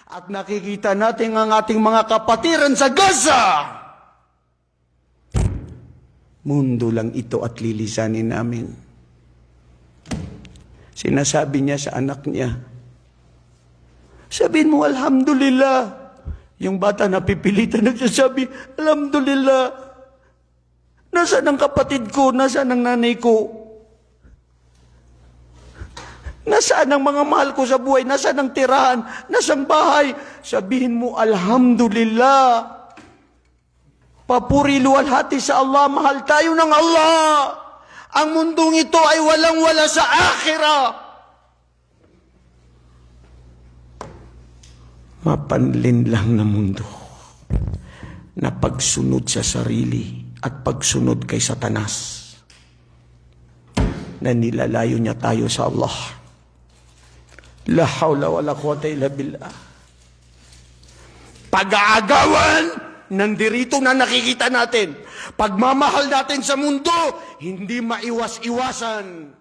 At nakikita natin ang ating mga kapatiran sa Gaza. Mundo lang ito at lilisanin namin. Sinasabi niya sa anak niya, sabihin mo, alhamdulillah. Yung bata napipilitan nagsasabi, alhamdulillah. Nasaan ang kapatid ko? Nasaan ang nanay ko? Nasaan ang mga mahal ko sa buhay? Nasaan ang tirahan? Nasaan bahay? Sabihin mo, alhamdulillah. Papuri luwalhati sa Allah. Mahal tayo ng Allah. Ang mundong ito ay walang-wala sa akhirah. Mapanlin lang na mundo na pagsunod sa sarili at pagsunod kay Satanas na nilalayo niya tayo sa Allah. La hawla wa la quwata illa billah. Pag-aagawan, nandirito na nakikita natin. Pagmamahal natin sa mundo, hindi maiwas-iwasan.